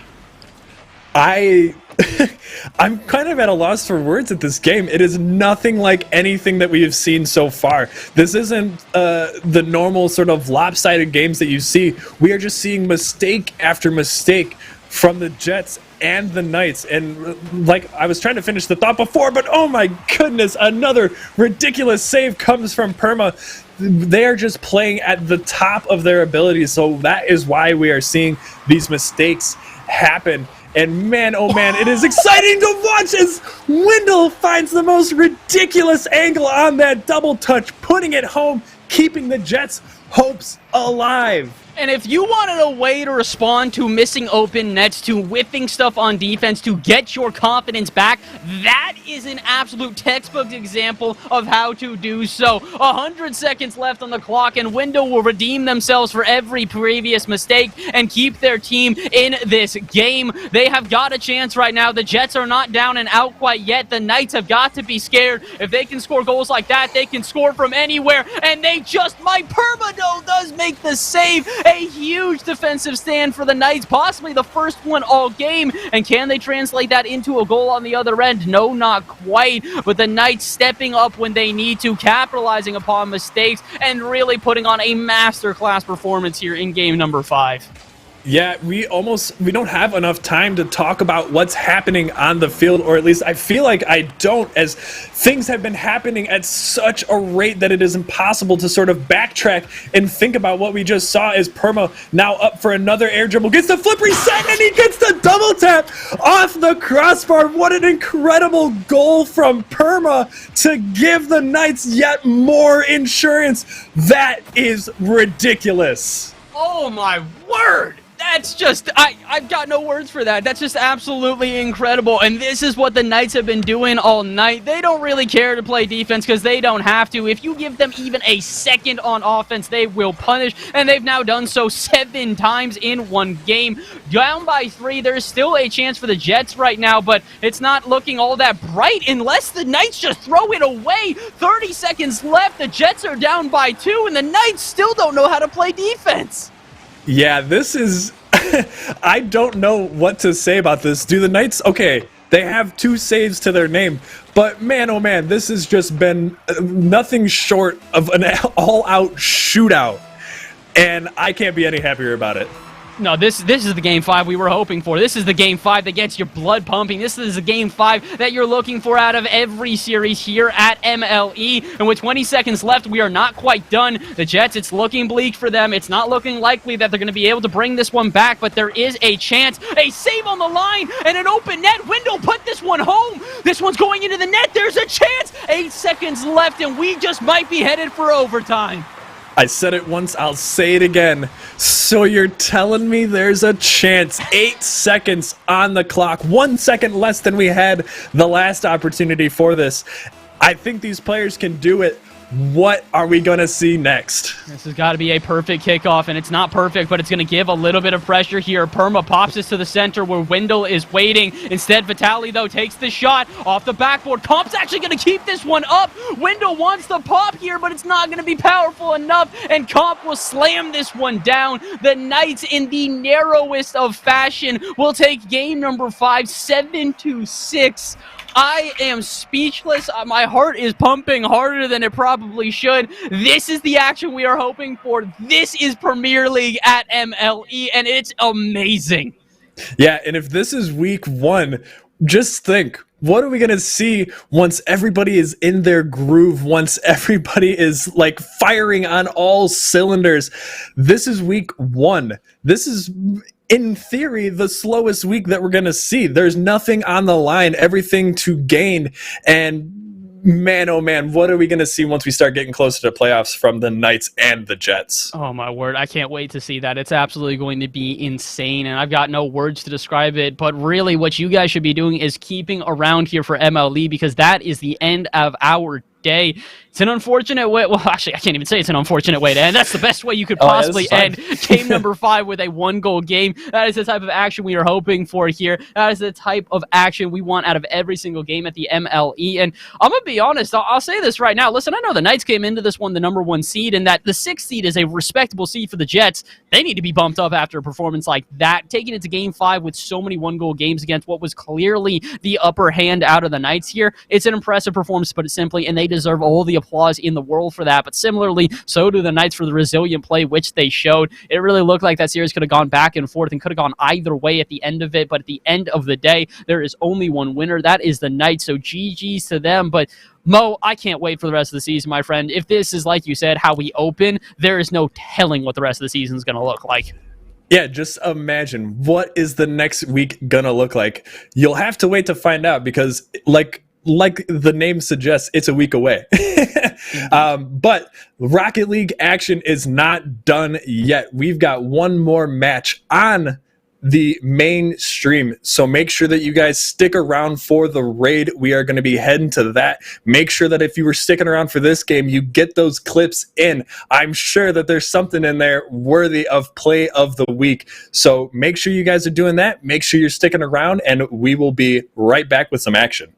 I'm kind of at a loss for words at this game. It is nothing like anything that we have seen so far. This isn't the normal sort of lopsided games that you see. We are just seeing mistake after mistake from the Jets and the Knights. And like I was trying to finish the thought before, but oh my goodness, another ridiculous save comes from Perma. They are just playing at the top of their abilities, so that is why we are seeing these mistakes happen. And man, oh man, it is exciting to watch as Wendell finds the most ridiculous angle on that double touch, putting it home, keeping the Jets' hopes alive. And if you wanted a way to respond to missing open nets, to whiffing stuff on defense, to get your confidence back, that is an absolute textbook example of how to do so. 100 seconds left on the clock, and Wendell will redeem themselves for every previous mistake and keep their team in this game. They have got a chance right now. The Jets are not down and out quite yet. The Knights have got to be scared. If they can score goals like that, they can score from anywhere, and they just might. Permado does make the save. A huge defensive stand for the Knights, possibly the first one all game. And can they translate that into a goal on the other end? No, not quite. But the Knights stepping up when they need to, capitalizing upon mistakes, and really putting on a masterclass performance here in game number 5. Yeah, we don't have enough time to talk about what's happening on the field, or at least I feel like I don't, as things have been happening at such a rate that it is impossible to sort of backtrack and think about what we just saw. As Perma now up for another air dribble, gets the flip reset, and he gets the double tap off the crossbar. What an incredible goal from Perma to give the Knights yet more insurance. That is ridiculous. Oh my word! That's just, I've got no words for that. That's just absolutely incredible. And this is what the Knights have been doing all night. They don't really care to play defense because they don't have to. If you give them even a second on offense, they will punish. And they've now done so 7 times in one game. Down by 3, there's still a chance for the Jets right now, but it's not looking all that bright unless the Knights just throw it away. 30 seconds left. The Jets are down by 2, and the Knights still don't know how to play defense. Yeah, this is... I don't know what to say about this. Do the Knights... Okay, they have 2 saves to their name, but man, oh man, this has just been nothing short of an all-out shootout, and I can't be any happier about it. No, this is the Game 5 we were hoping for. This is the Game 5 that gets your blood pumping. This is the Game 5 that you're looking for out of every series here at MLE. And with 20 seconds left, we are not quite done. The Jets, it's looking bleak for them. It's not looking likely that they're going to be able to bring this one back, but there is a chance. A save on the line and an open net. Wendell put this one home. This one's going into the net. There's a chance. 8 seconds left, and we just might be headed for overtime. I said it once, I'll say it again. So you're telling me there's a chance? 8 seconds on the clock. 1 second less than we had the last opportunity for this. I think these players can do it. What are we going to see next? This has got to be a perfect kickoff, and it's not perfect, but it's going to give a little bit of pressure here. Perma pops this to the center where Wendell is waiting. Instead, Vitali, though, takes the shot off the backboard. Comp's actually going to keep this one up. Wendell wants the pop here, but it's not going to be powerful enough, and Comp will slam this one down. The Knights, in the narrowest of fashion, will take game number 5, 7-6. I am speechless. My heart is pumping harder than it probably should. This is the action we are hoping for. This is Premier League at MLE, and it's amazing. Yeah, and if this is week 1, just think, what are we going to see once everybody is in their groove, once everybody is like firing on all cylinders? This is week 1. This is, in theory, the slowest week that we're going to see. There's nothing on the line, everything to gain. And man, oh man, what are we going to see once we start getting closer to playoffs from the Knights and the Jets? Oh my word, I can't wait to see that. It's absolutely going to be insane, and I've got no words to describe it. But really, what you guys should be doing is keeping around here for MLE, because that is the end of our day. It's an unfortunate way. Well, actually, I can't even say it's an unfortunate way to end. That's the best way you could possibly end game number 5 with a 1-goal game. That is the type of action we are hoping for here. That is the type of action we want out of every single game at the MLE. And I'm going to be honest, I'll say this right now. Listen, I know the Knights came into this one the number 1 seed, and that the 6th seed is a respectable seed for the Jets. They need to be bumped up after a performance like that. Taking it to game 5 with so many 1-goal games against what was clearly the upper hand out of the Knights here. It's an impressive performance, but it's simply, and they deserve all the applause in the world for that. But similarly, so do the Knights for the resilient play which they showed. It really looked like that series could have gone back and forth and could have gone either way at the end of it. But at the end of the day, there is only one winner. That is the Knights. So GG's to them. But Mo, I can't wait for the rest of the season, my friend. If this is, like you said, how we open, there is no telling what the rest of the season is going to look like. Yeah, just imagine, what is the next week gonna look like? You'll have to wait to find out, because like the name suggests, it's a week away. But Rocket League action is not done yet. We've got one more match on the main stream, so make sure that you guys stick around for the raid. We are going to be heading to that. Make sure that if you were sticking around for this game, you get those clips in. I'm sure that there's something in there worthy of play of the week, so make sure you guys are doing that. Make sure you're sticking around, and we will be right back with some action.